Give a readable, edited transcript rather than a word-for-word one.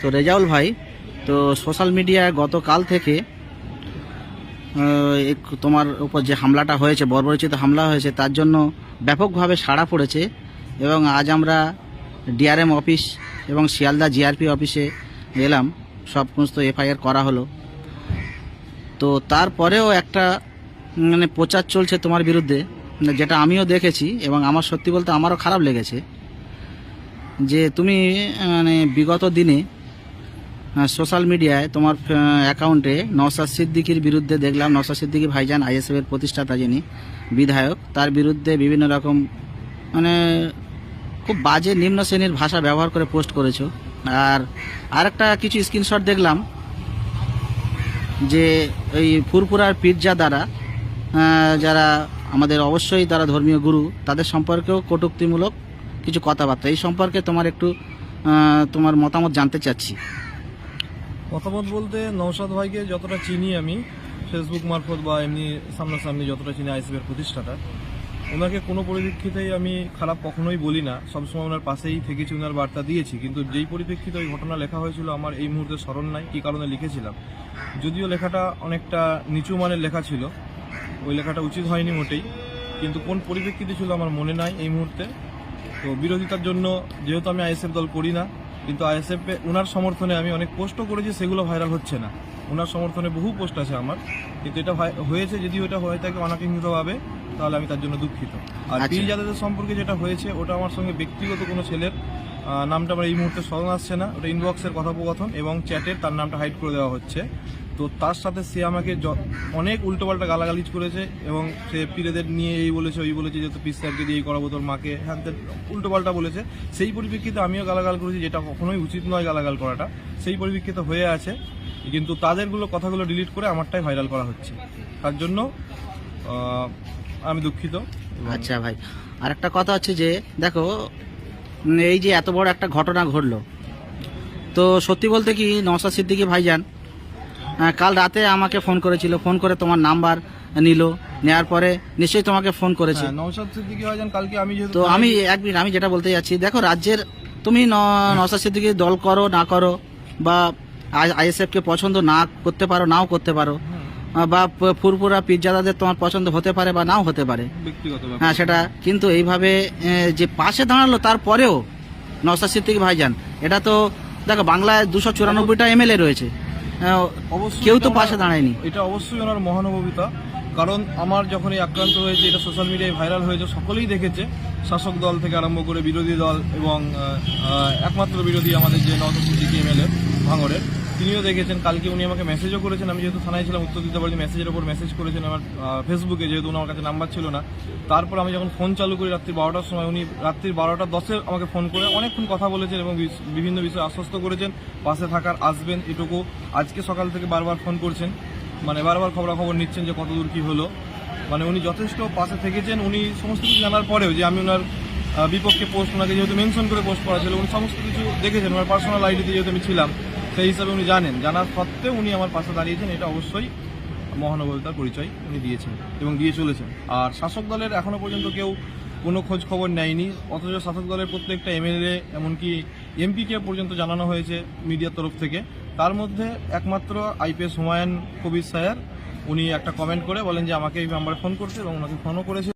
তো রেজাউল ভাই, তো সোশ্যাল মিডিয়ায় গতকাল থেকে তোমার উপর যে হামলাটা হয়েছে, বর্বরোচিত হামলা হয়েছে, তার জন্য ব্যাপকভাবে সাড়া পড়েছে। এবং আজ আমরা ডিআরএম অফিস এবং শিয়ালদা জিআরপি অফিসে এলাম, সমস্ত এফআইআর করা হলো। তো তারপরেও একটা মানে প্রচার চলছে তোমার বিরুদ্ধে, যেটা আমিও দেখেছি এবং আমার সত্যি বলতে আমারও খারাপ লেগেছে, যে তুমি মানে বিগত দিনে সোশ্যাল মিডিয়ায় তোমার অ্যাকাউন্টে নওশাদ সিদ্দিকীর বিরুদ্ধে দেখলাম, নওশাদ সিদ্দিকী ভাইজান আইএসএফের প্রতিষ্ঠাতা যিনি বিধায়ক, তার বিরুদ্ধে বিভিন্ন রকম মানে খুব বাজে নিম্ন শ্রেণীর ভাষা ব্যবহার করে পোস্ট করেছো। আর আরেকটা কিছু স্ক্রিনশট দেখলাম যে এই ফুরফুরার পীরজাদারা, যারা আমাদের অবশ্যই তারা ধর্মীয় গুরু, তাদের সম্পর্কেও কটূক্তিমূলক কিছু কথাবার্তা। এই সম্পর্কে তোমার একটু তোমার মতামত জানতে চাচ্ছি। মতামত বলতে, নওশাদ ভাইকে যতটা চিনি আমি ফেসবুক মারফত বা এমনি সামনাসামনি যতটা চিনি আইএসএফের প্রতিষ্ঠাতা, ওনাকে কোনো পরিপ্রেক্ষিতেই আমি খারাপ কখনোই বলি না, সবসময় ওনার পাশেই থেকেছি, ওনার বার্তা দিয়েছি। কিন্তু যেই পরিপ্রেক্ষিতে ওই ঘটনা লেখা হয়েছিল আমার এই মুহূর্তে স্মরণ নাই কী কারণে লিখেছিলাম। যদিও লেখাটা অনেকটা নিচু মানের লেখা ছিল, ওই লেখাটা উচিত হয়নি মোটেই, কিন্তু কোন পরিপ্রেক্ষিতে ছিল আমার মনে নাই এই মুহূর্তে। তো বিরোধিতার জন্য যেহেতু আমি আইএসএফ দল করি না, কিন্তু আইএসএফে ওনার সমর্থনে আমি অনেক পোস্টও করেছি, সেগুলো ভাইরাল হচ্ছে না। ওনার সমর্থনে বহু পোস্ট আছে আমার, কিন্তু এটা হয়েছে, যদি ওটা হয়ে থাকে অনাকাঙ্ক্ষিতভাবে, তাহলে আমি তার জন্য দুঃখিত। আর পীরজাদাদের সম্পর্কে যেটা হয়েছে, ওটা আমার সঙ্গে ব্যক্তিগত কোনো ছেলের নামটা আমার এই মুহূর্তে স্মরণ আসছে না, ওটা ইনবক্সের কথোপকথন এবং চ্যাটের, তার নামটা হাইড করে দেওয়া হচ্ছে। তো তার সাথে সে আমাকে অনেক উল্টোপাল্টা গালাগালিজ করেছে এবং সে পীরেদের নিয়ে এই বলেছে ওই বলেছে, যেহেতু পীর সাহেবকে দিয়ে করাবো তোর মাকে, হ্যাঁ উল্টোপাল্টা বলেছে। সেই পরিপ্রেক্ষিতে আমিও গালাগাল করেছি, যেটা কখনোই উচিত নয় গালাগাল করাটা, সেই পরিপ্রেক্ষিতে হয়ে আছে। কিন্তু তাদেরগুলো কথাগুলো ডিলিট করে আমারটাই ভাইরাল করা হচ্ছে, তার জন্য আমি দুঃখিত। আচ্ছা ভাই, আর একটা কথা হচ্ছে যে দেখো, এই যে এত বড় একটা ঘটনা ঘটলো, তো সত্যি বলতে কি নওশাদ সিদ্দিকী ভাইজান কাল রাতে আমাকে ফোন করেছিল, ফোন করে তোমার নাম্বার নিল, নেওয়ার পরে নিশ্চয়ই তোমাকে ফোন করেছে। নওশাদ সিদ্দিকী ভাইজান কালকে আমি যেহেতু, তো আমি এক মিনিট, আমি যেটা বলতে যাচ্ছি, দেখো রাজ্যের তুমি নওশাদ সিদ্দিকী দল করো না করো, বা আইএসএফকে পছন্দ না করতে পারো, নাও করতে পারো, বা ফুরফুরা পীরজাদাদের তোমার পছন্দ হতে পারে বা নাও হতে পারে, ব্যক্তিগত হ্যাঁ সেটা, কিন্তু এইভাবে যে পাশে দাঁড়ালো তারপরেও নওশাদ সিদ্দিকী ভাইজান, এটা তো দেখো বাংলায় 294টা এমএলএ রয়েছে, কেউ তো পাশে দাঁড়ায়নি। এটা অবশ্যই ওনার মহানুভবিতা, কারণ আমার যখন এই আক্রান্ত হয়েছে, এটা সোশ্যাল মিডিয়ায় ভাইরাল হয়েছে, সকলেই দেখেছে, শাসক দল থেকে আরম্ভ করে বিরোধী দল, এবং একমাত্র বিরোধী আমাদের যে নওশাদ সিদ্দিকী এমএলএ ভাঙড়ের, তিনিও দেখেছেন। কালকে উনি আমাকে মেসেজও করেছেন, আমি যেহেতু থানায় ছিলাম উত্তর দিতে পারিনি, মেসেজের ওপর মেসেজ করেছেন আমার ফেসবুকে, যেহেতু আমার কাছে নাম্বার ছিল না। তারপর আমি যখন ফোন চালু করি রাত্রি 12টার সময়, উনি রাত্রি 12:10 আমাকে ফোন করে অনেকক্ষণ কথা বলেছেন এবং বিভিন্ন বিষয়ে আশ্বস্ত করেছেন, পাশে থাকার, আসবেন এটুকু। আজকে সকাল থেকে বারবার ফোন করছেন, মানে বারবার খবরাখবর নিচ্ছেন যে কতদূর কী হলো। মানে উনি যথেষ্ট পাশে থেকেছেন। উনি সমস্ত কিছু জানার পরেও যে আমি ওনার বিপক্ষে পোস্ট, ওনাকে যেহেতু মেনশন করে পোস্ট করা ছিল, উনি সমস্ত কিছু দেখেছেন, ওনার পার্সোনাল আইডিতে যেহেতু আমি ছিলাম, সেই হিসাবে উনি জানার সত্ত্বেও উনি আমার পাশে দাঁড়িয়েছেন। এটা অবশ্যই মহানুভবতার পরিচয় উনি দিয়েছেন এবং দিয়ে চলেছেন। আর শাসক দলের এখনো পর্যন্ত কেউ কোনো খোঁজ খবর নেয়নি, অথচ শাসক দলের প্রত্যেকটা এমএলএ, এমনকি এমপিকে পর্যন্ত জানানো হয়েছে মিডিয়ার তরফ থেকে। তার মধ্যে একমাত্র আইপিএস হুমায়ুন কবির স্যার, উনি একটা কমেন্ট করে বলেন যে আমাকে এই নাম্বারে ফোন করতে, এবং ওনাকে ফোনও করেছে।